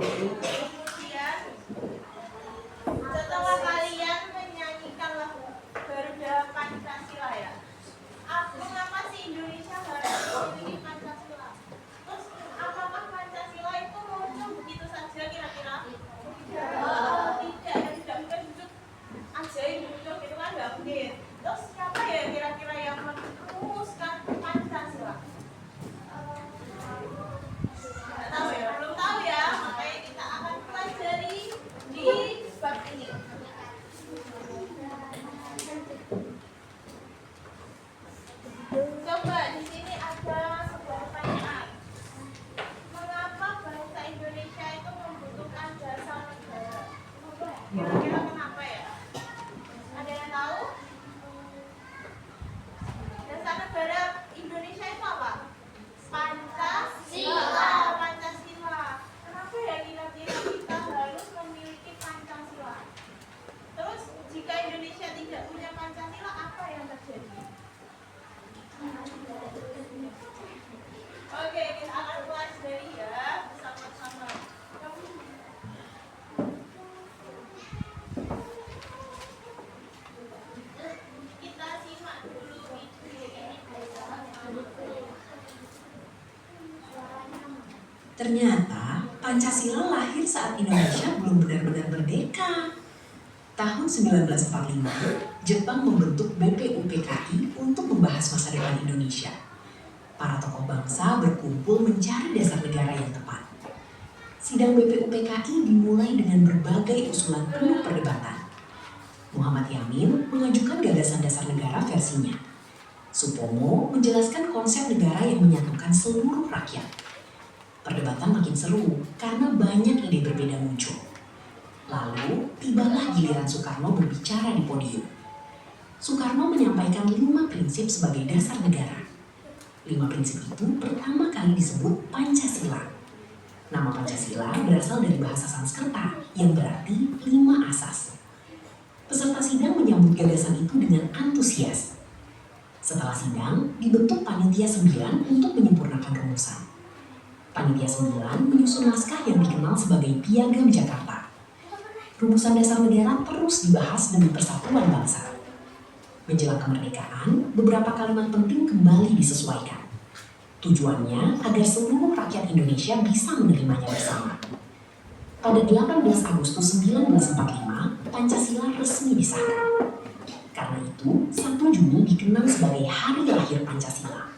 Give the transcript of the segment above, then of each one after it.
Kemudian setelah kalian menyanyikan lagu Garuda Pancasila ya, mengapa sih Indonesia harus memiliki Pancasila? Terus apakah Pancasila itu muncul begitu saja kira-kira? Tidak, tidak mungkin muncul ajaib muncul gitu kan, nggak mungkin. Terus siapa ya kira-kira yang merumuskan Pancasila? Nggak tahu ya, belum tahu ya, makanya kita akan pelajari di bab ini. Coba di sini ada sebuah pertanyaan. Mengapa bangsa Indonesia itu membutuhkan dasar negara? Kira-kira kenapa ya? Ada yang tahu? Dasar negara Indonesia itu apa? Pancasila. Pancasila. Kenapa ya kira-kira kita harus memiliki Pancasila? Terus jika Indonesia tidak punya Pancasila, apa yang terjadi? Oke, kita akan pelajari ya bersama-sama. Kita simak dulu video ini. Ternyata Pancasila lahir saat Indonesia belum benar-benar merdeka. Tahun 1945, Jepang membentuk BPUPKI untuk membahas masa depan Indonesia. Para tokoh bangsa berkumpul mencari dasar negara yang tepat. Sidang BPUPKI dimulai dengan berbagai usulan penuh perdebatan. Muhammad Yamin mengajukan gagasan dasar negara versinya. Supomo menjelaskan konsep negara yang menyatukan seluruh rakyat. Perdebatan makin seru karena banyak ide berbeda muncul. Lalu, tibalah giliran Soekarno berbicara di podium. Soekarno menyampaikan 5 prinsip sebagai dasar negara. 5 prinsip itu pertama kali disebut Pancasila. Nama Pancasila berasal dari bahasa Sanskerta yang berarti 5 asas. Peserta sidang menyambut gagasan itu dengan antusias. Setelah sidang, dibentuk Panitia 9 untuk menyempurnakan rumusan. Panitia 9 menyusun naskah yang dikenal sebagai Piagam Jakarta. Rumusan dasar negara terus dibahas demi persatuan bangsa. Menjelang kemerdekaan, beberapa kalimat penting kembali disesuaikan. Tujuannya agar seluruh rakyat Indonesia bisa menerimanya bersama. Pada 18 Agustus 1945, Pancasila resmi disahkan. Karena itu, 1 Juni dikenang sebagai hari lahir Pancasila.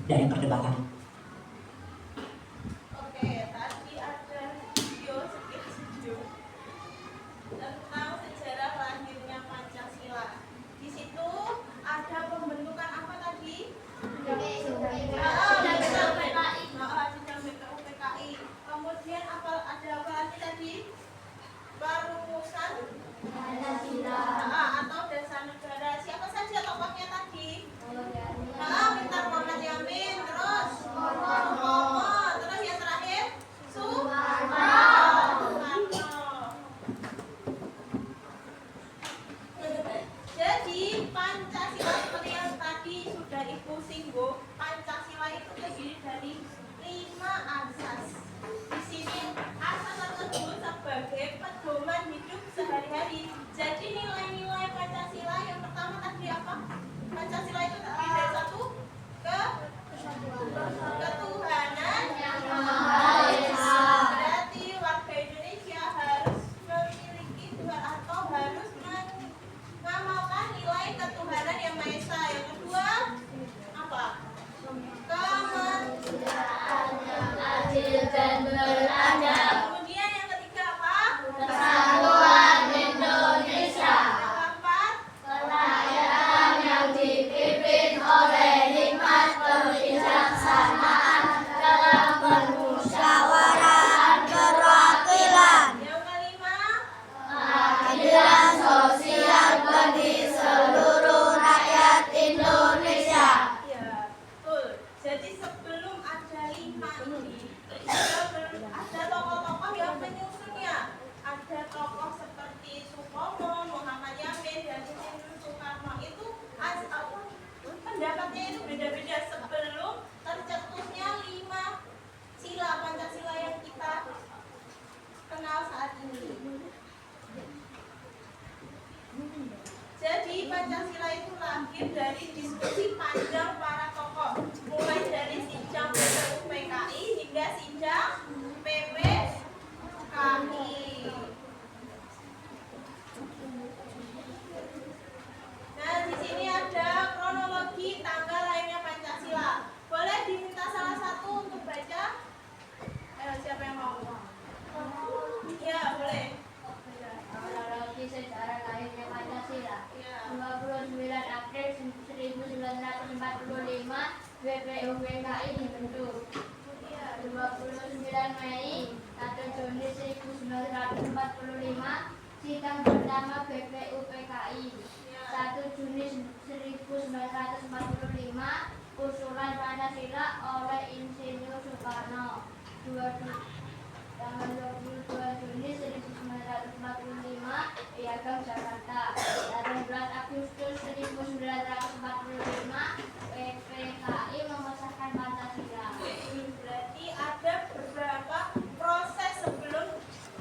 Dari perdebatan tentang sejarah lahirnya Pancasila. Di situ ada pembentukan apa tadi? Sidang BPUPKI. Kemudian ada apa lagi tadi? Perumusan Pancasila atau dasar negara. Siapa saja tokohnya tadi? Pintar Muhammad Yamin. Terus terus yang terakhir Soekarno. Jadi Pancasila seperti yang tadi sudah Ibu singgung, Pancasila itu terdiri dari 5 asas. Di sini asas tersebut sebagai pedoman hidup sehari-hari. Jadi nilai-nilai Mei 1 Juni 1945 sidang pertama BPUPKI. 1 Juni 1945 usulan Pancasila oleh Insinyur Soekarno. Tanggal 22 Juni 1945 Piagam Jakarta. 18 Agustus 1945 PPKI mengesahkan Pancasila. Berarti ada beberapa proses sebelum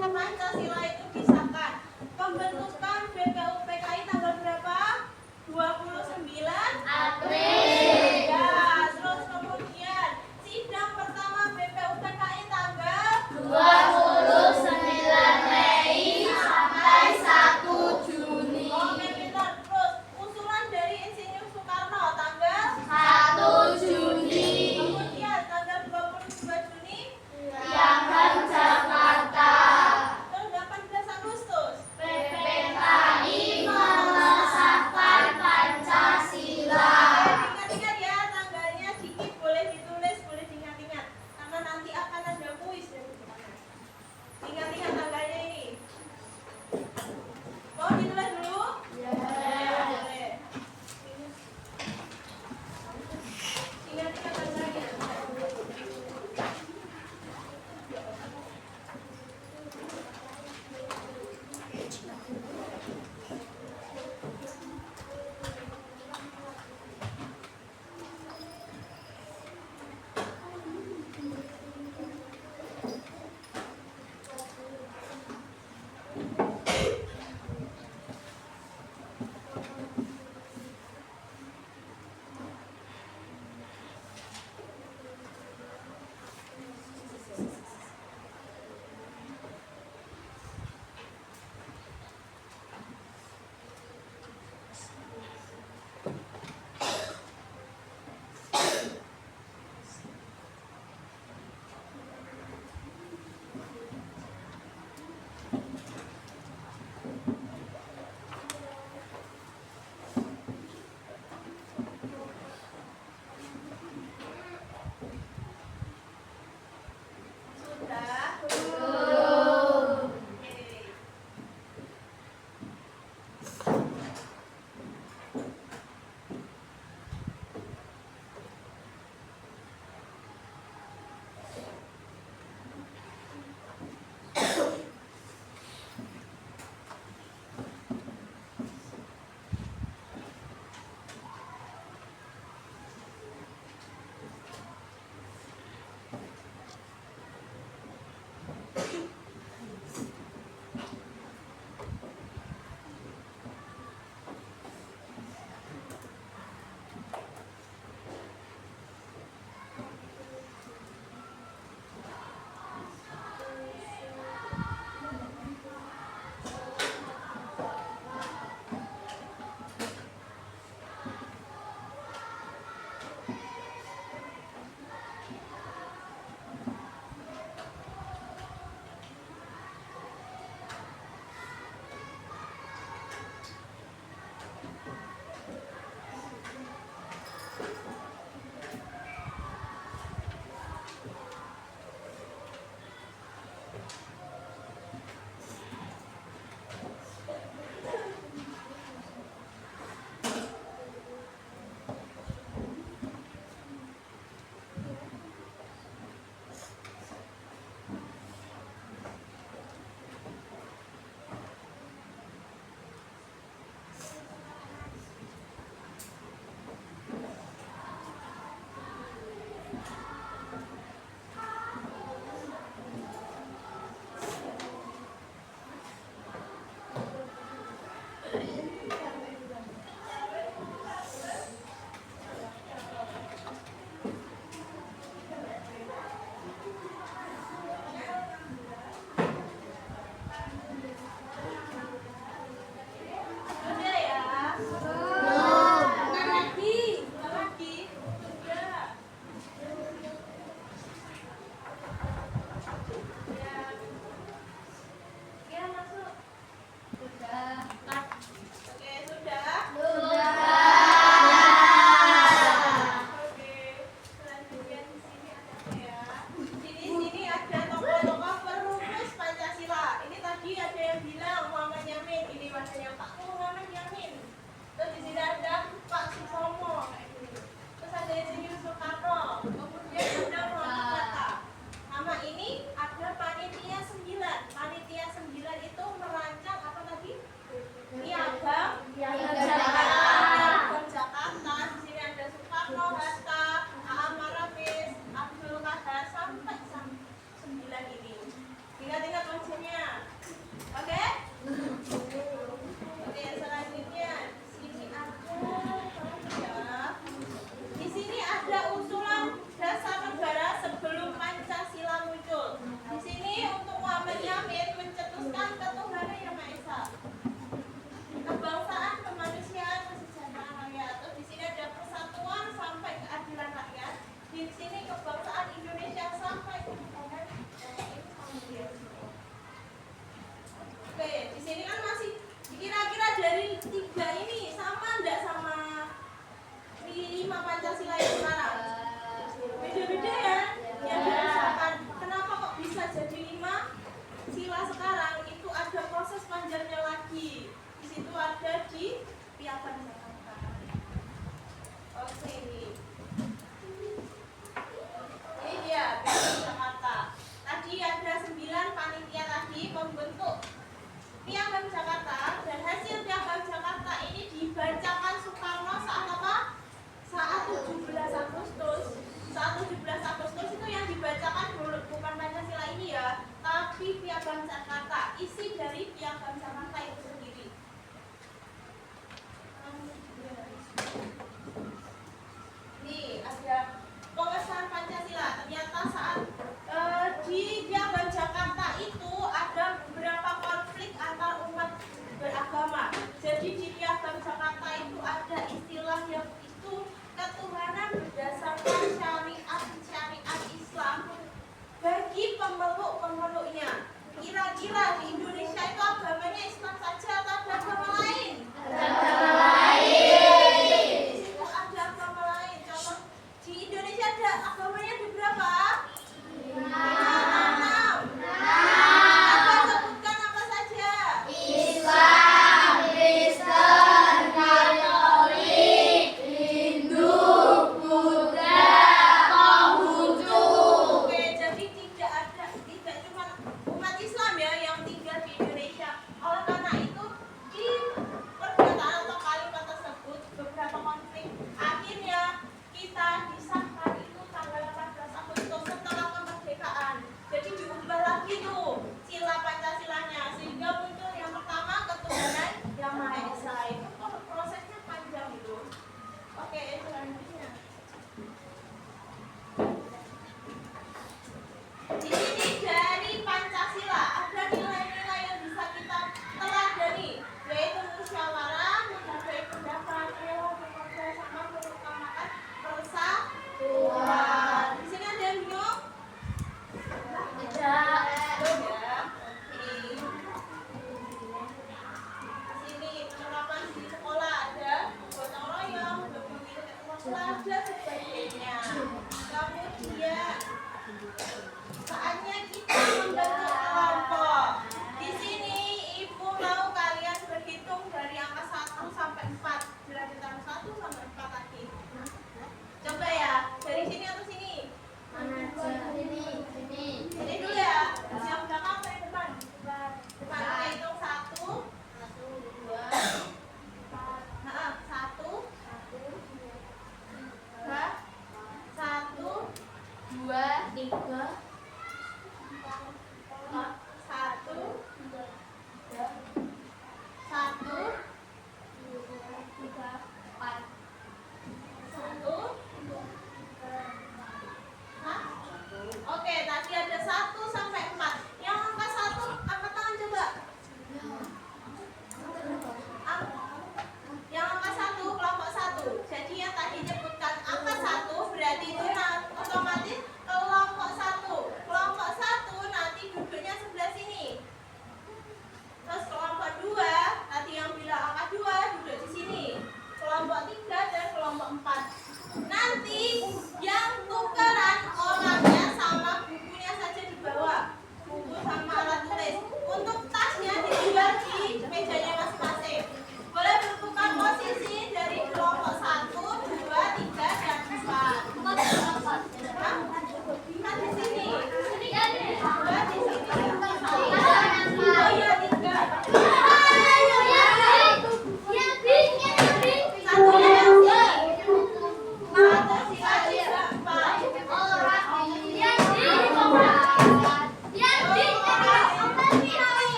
Pancasila itu disahkan. Pembentukan BPUPKI tanggal berapa? 29 April. Ya, terus kemudian sidang pertama BPUPKI tanggal 29 Mei sampai 1 Juni. Ingat-ingat wajahnya. Oke? Oke, selanjutnya di sini ada ya. Di sini ada usulan dasar negara sebelum Pancasila muncul. Di sini untuk Muhammad Yamin mencetuskan ketuhanan yang Maha Esa, kebangsaan, kemanusiaan, kesejahteraan rakyat. Terus di sini ada persatuan sampai keadilan rakyat. Di sini kebangsaan Indonesia sampai ketuhanan. Oke, di sini kan masih kira-kira dari tiga ini sama enggak sama 5 Pancasila yang sekarang? Beda-beda ya? Ya misalkan kenapa kok bisa jadi 5 sila sekarang? Itu ada proses panjangnya lagi. Di situ ada di Piagam Jakarta. Oke, ini dia Piagam Jakarta. Tadi ada 9 panitia tadi membentuk Piagam Jakarta, dan hasil Piagam Jakarta ini dibacakan Soekarno saat apa? Saat 17 Agustus. Saat 17 Agustus itu yang dibacakan bukan Pancasila ini ya, tapi Piagam Jakarta, isi dari Piagam Jakarta itu sendiri. Nih ada pengesahan Pancasila. Ternyata saat di Piagam Jakarta itu ada beberapa konflik antar umat beragama. Jadi di Piagam Jakarta itu ada istilah yang itu ketuhanan berdasarkan syariat Islam bagi pemeluk-pemeluknya. Kira-kira di Indonesia itu agamanya Islam saja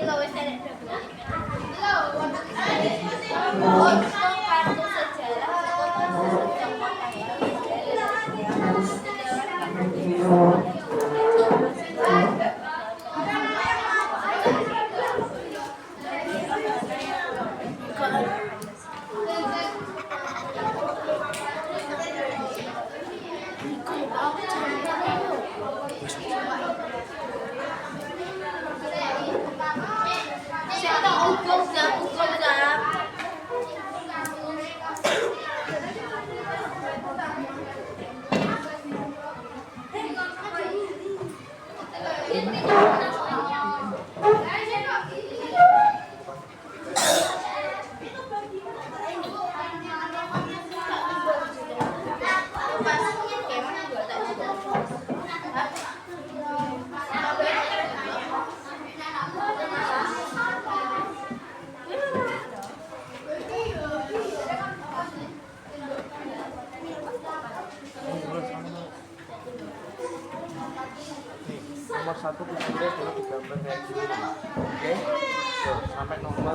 lo wis enek double. Untuk kartu sejarah nomor 1 kuncinya dulu digambar kayak gini, oke? Tuh, sampai nomor 4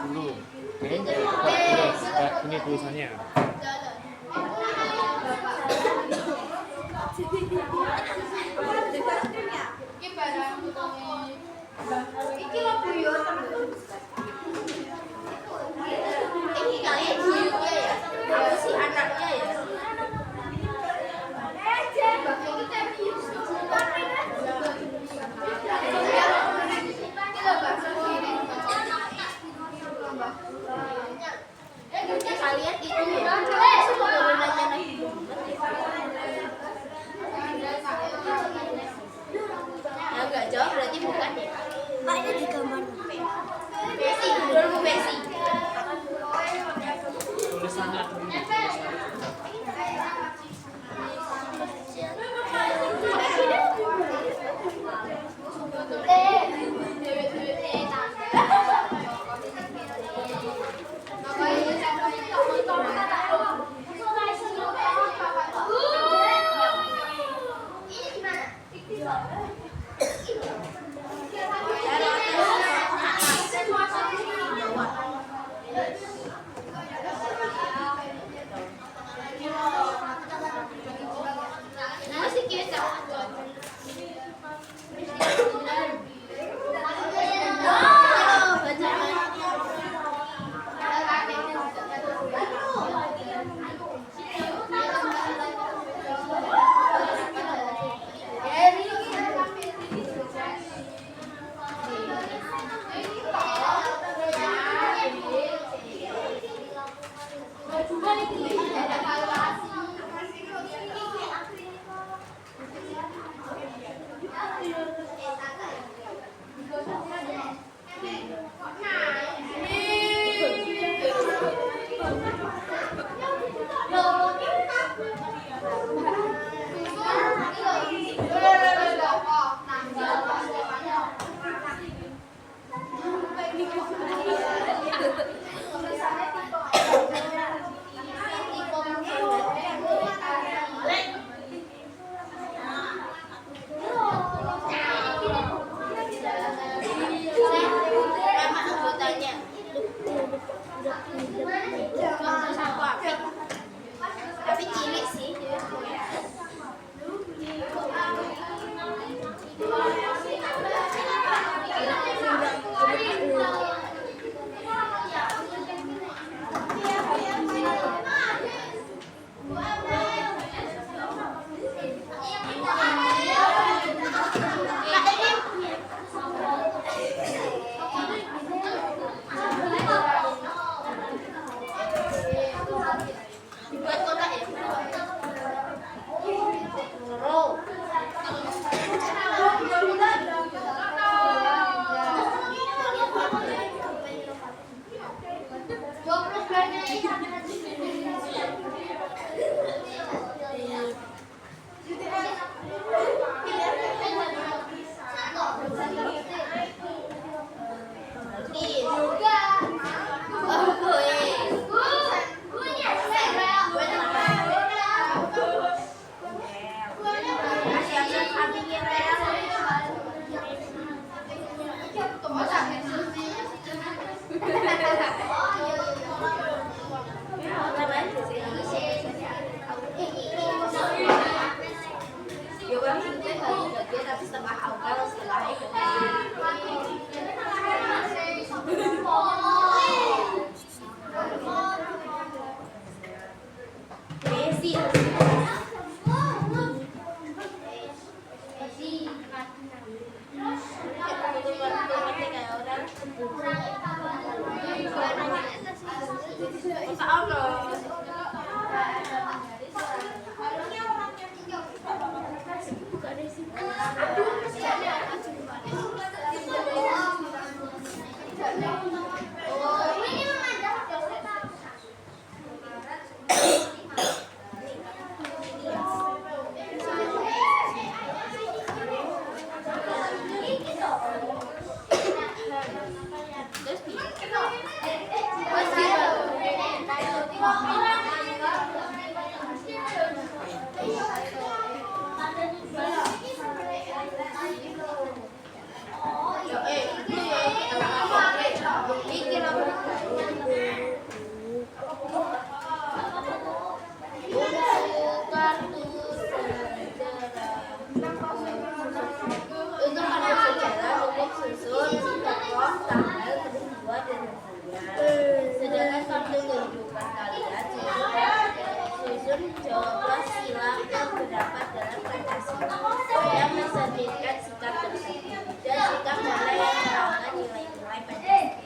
dulu, oke? Terus kayak gini tulisannya. iki lho buyut. Ini kalian buyutnya ya. Si anaknya ya. Kalian itu ya. Turunannya lagi. Agak jauh berarti bukan ya. Pak ini di gambar. Besi, dulu besi. Tulisannya aja tapi setengah awal setengahnya Besi. Sedangkan kartu kehidupan kalian susun jawablah sila terdapat dalam Pancasila yang mencerminkan sikap tersebut dan sikap mana yang merawat nilai-nilai Pancasila.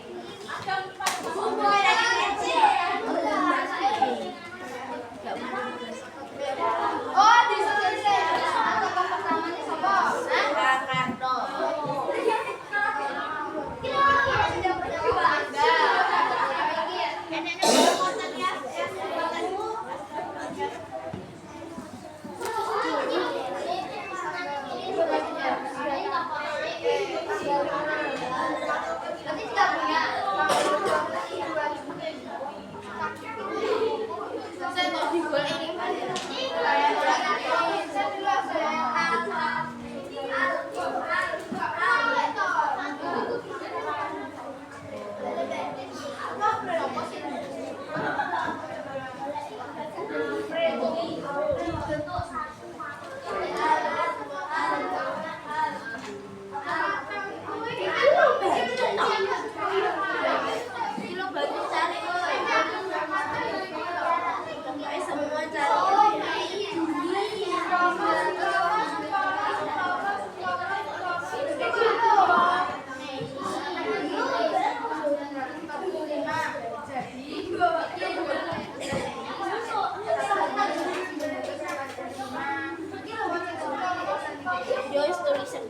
Joyce tulisan.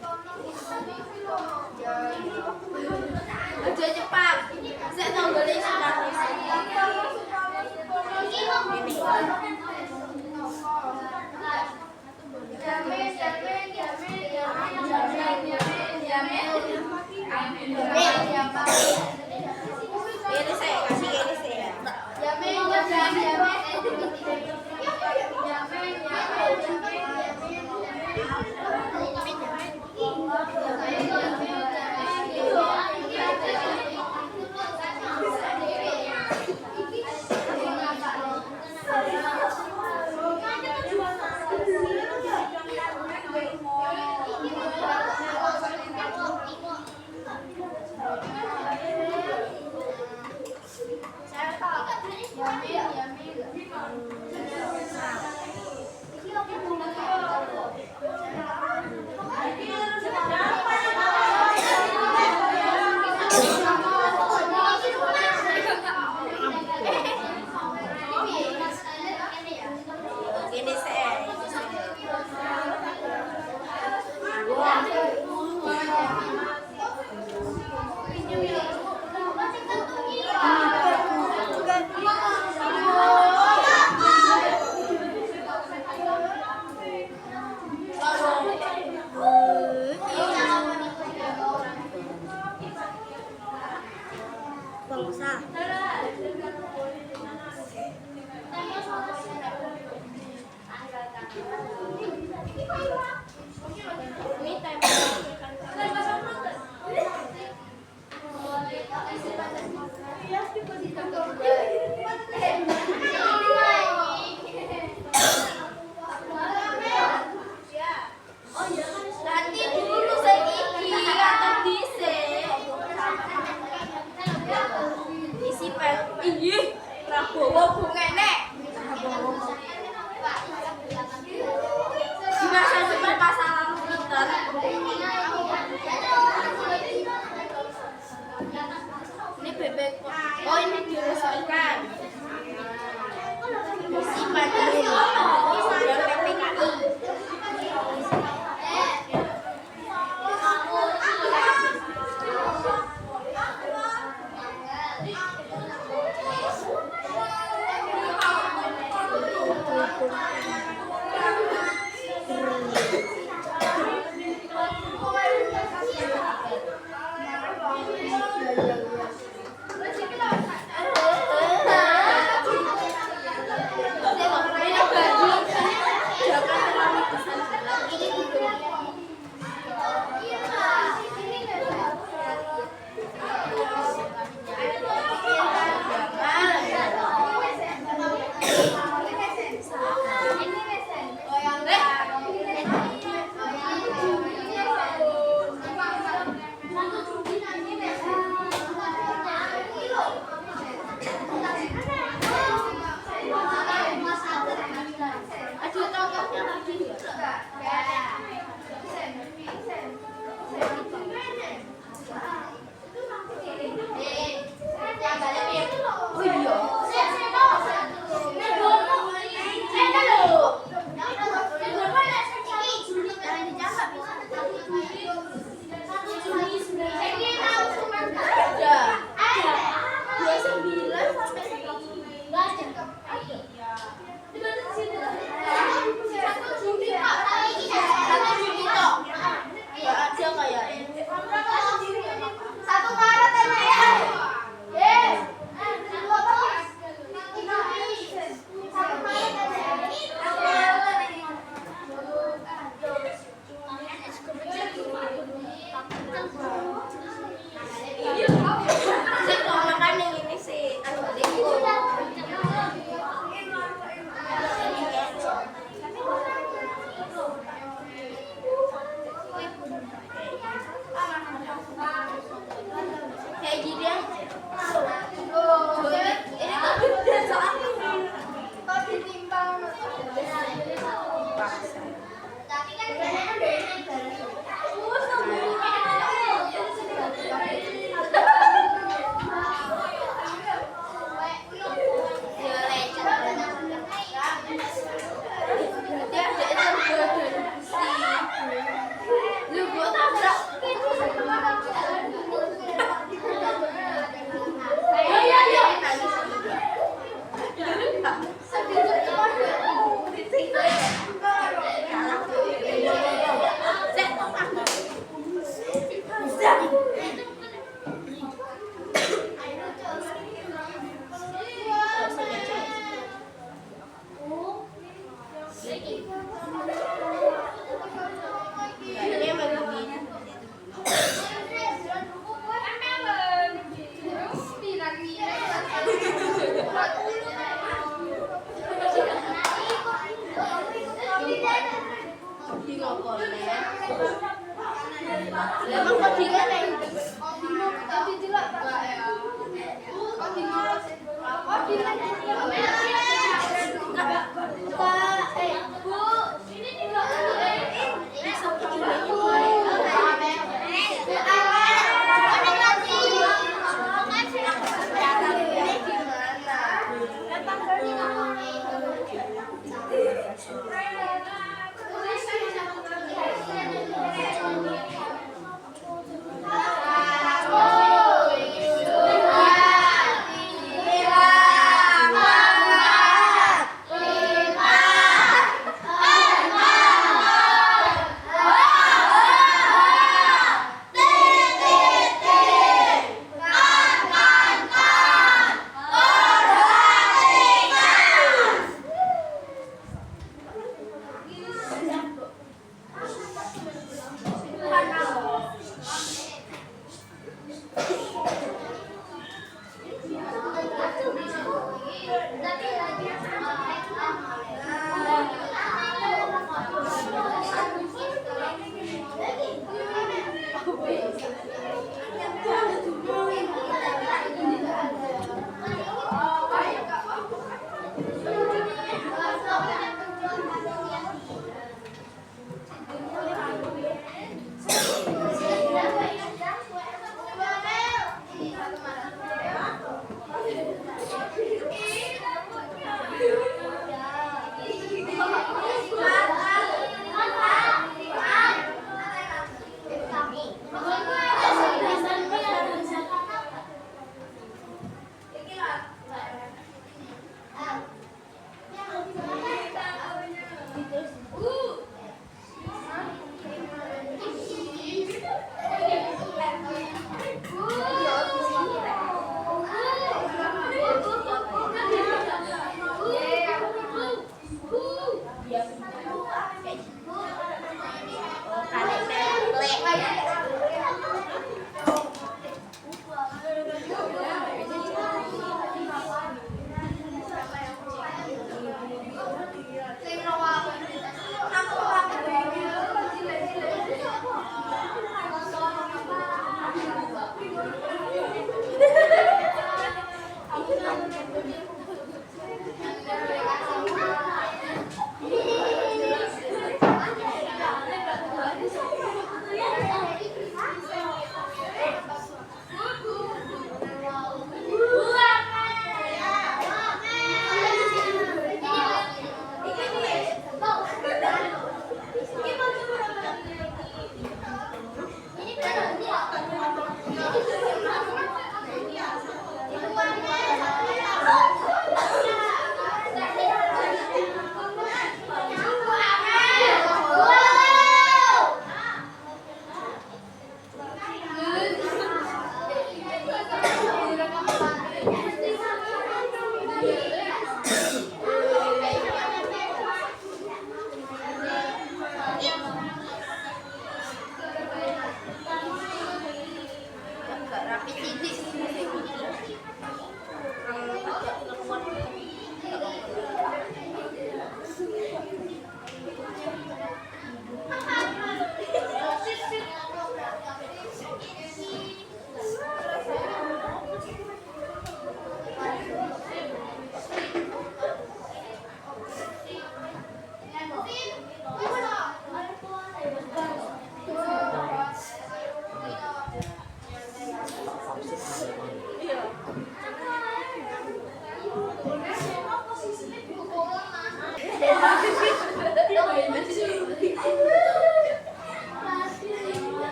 Aja cepat. Saya tahu boleh sudah tulisan. Ini saya kasih ini saya. Yamin. Emang codingan yang bingung tapi tidak codingan Bu, ini juga bisa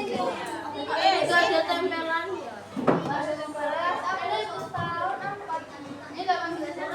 Enggak ada tempelan ya. Ada tempelan. Tapi itu tahun apa? Ini enggak manggilnya.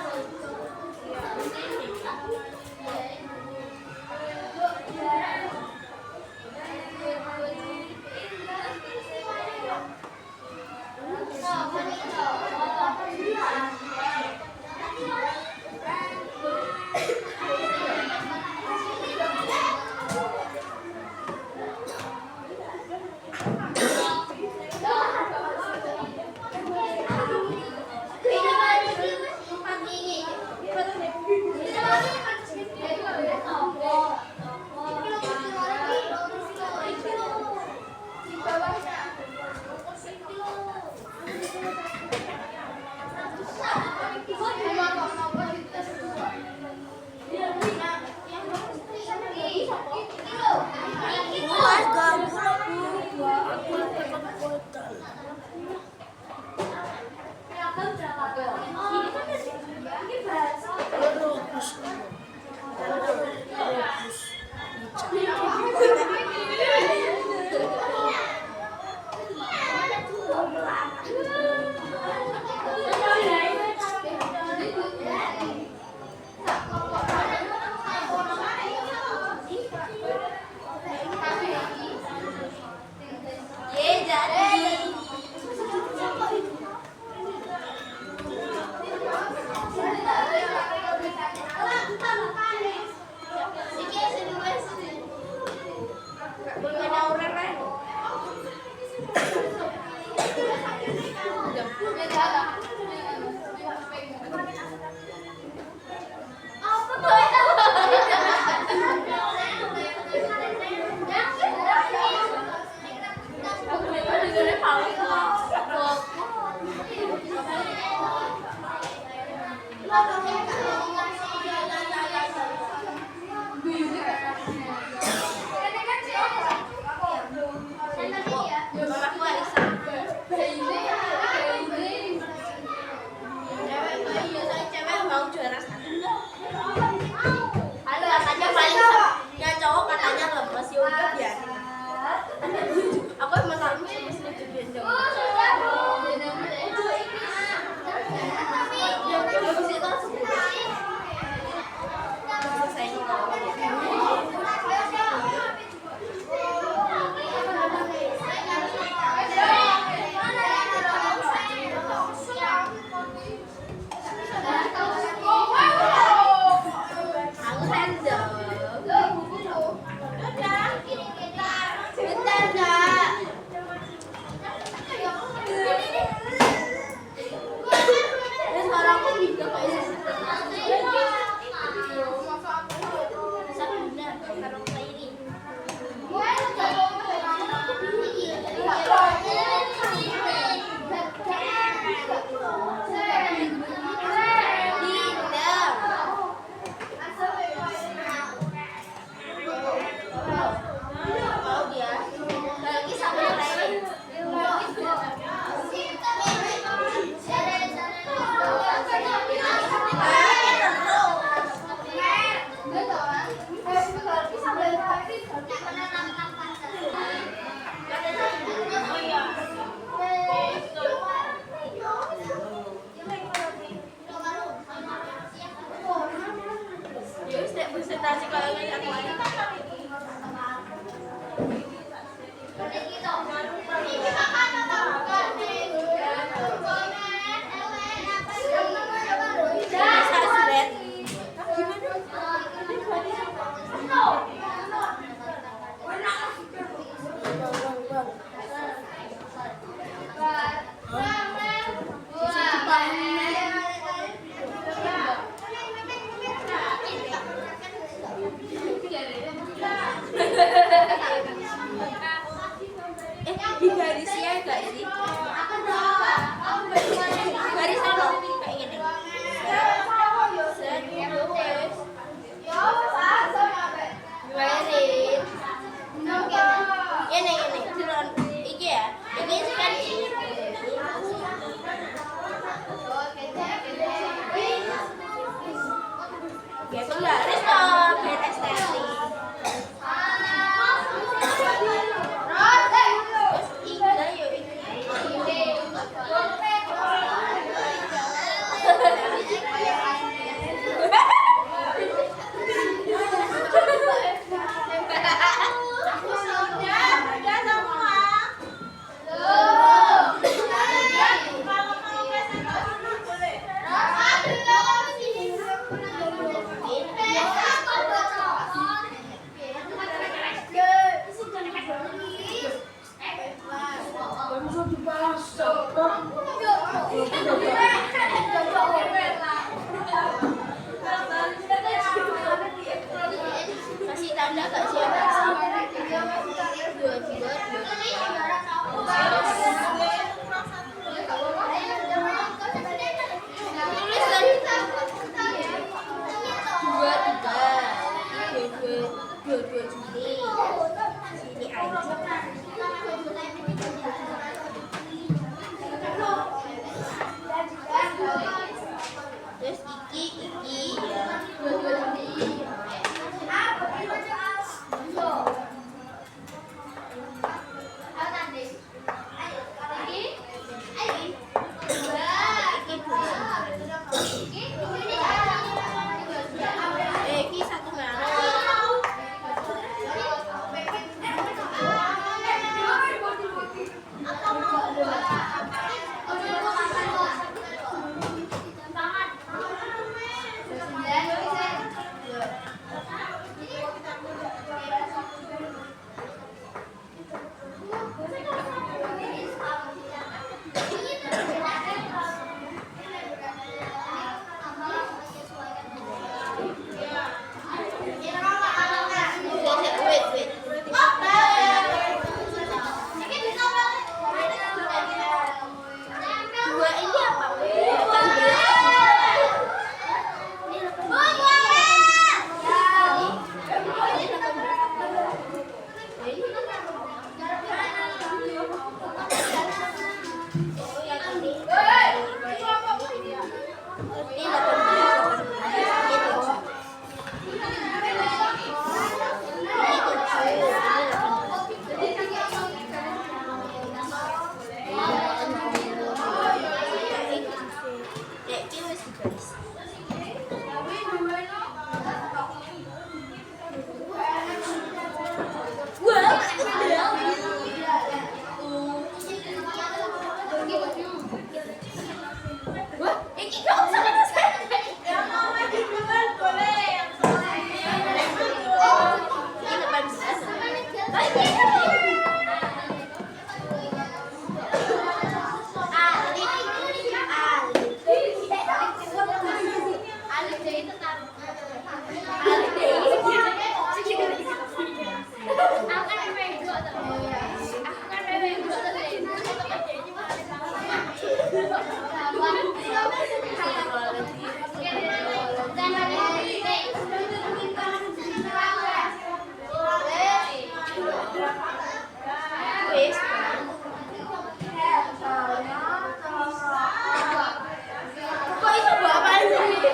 Kok itu bapak ini?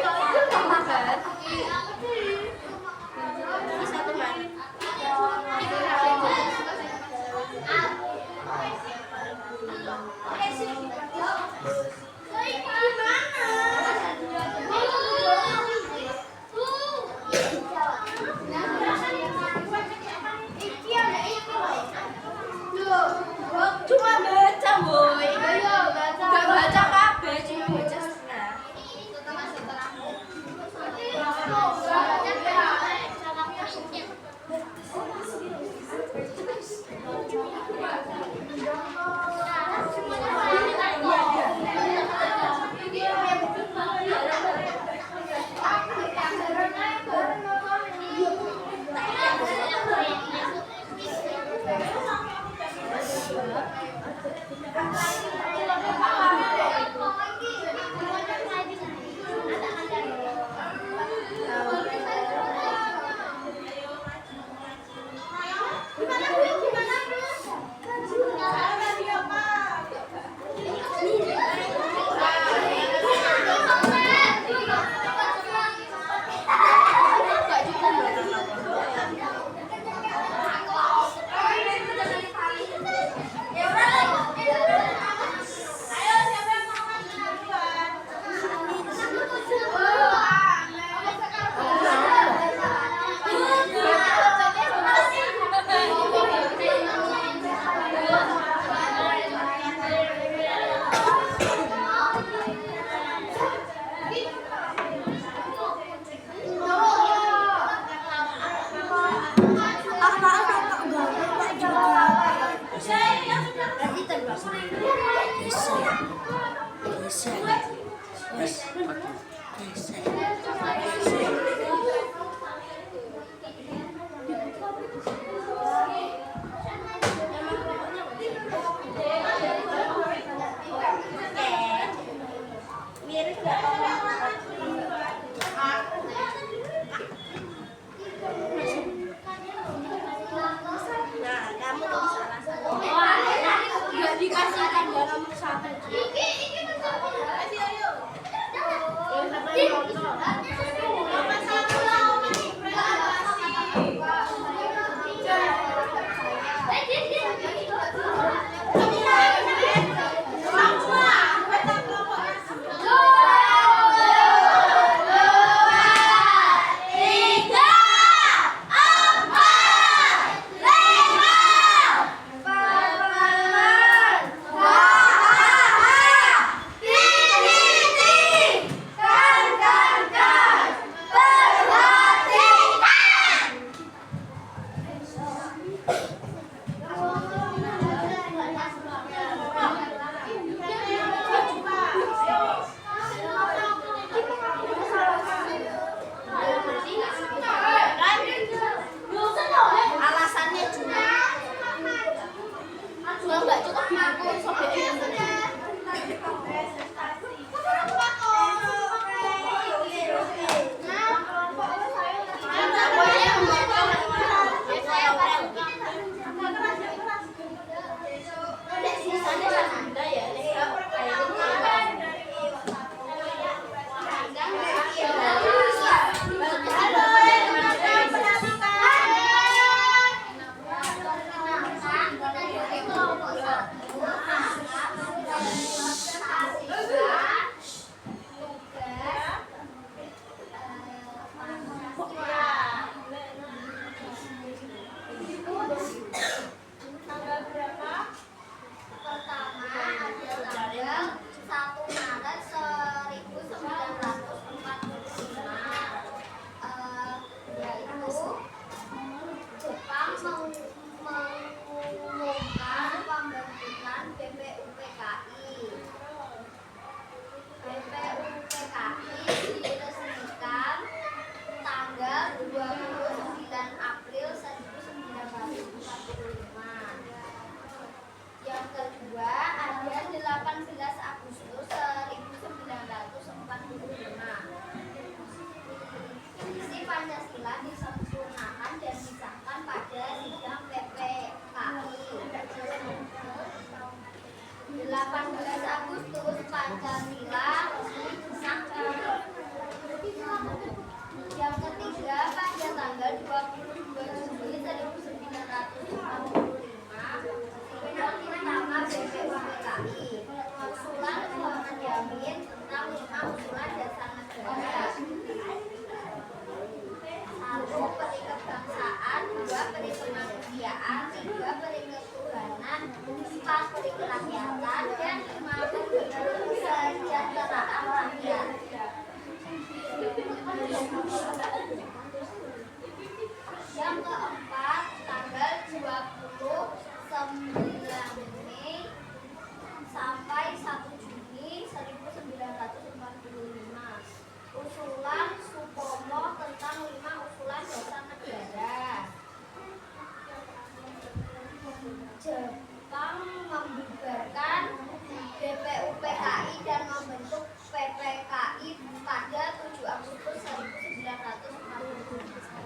Satu mana? Cuma baca boy, gak baca kabeh, cuma baca setengah. Dikasihkan dalam satu. Ayo. empat kerakyatan, dan lima kesejahteraan rakyat. Yang keempat, tanggal 29 Mei sampai 1 Juni 1945. Usulan Supomo tentang 5 usulan dasar negara. Jepang membubarkan BPUPKI dan membentuk PPKI pada 7 Agustus 1945.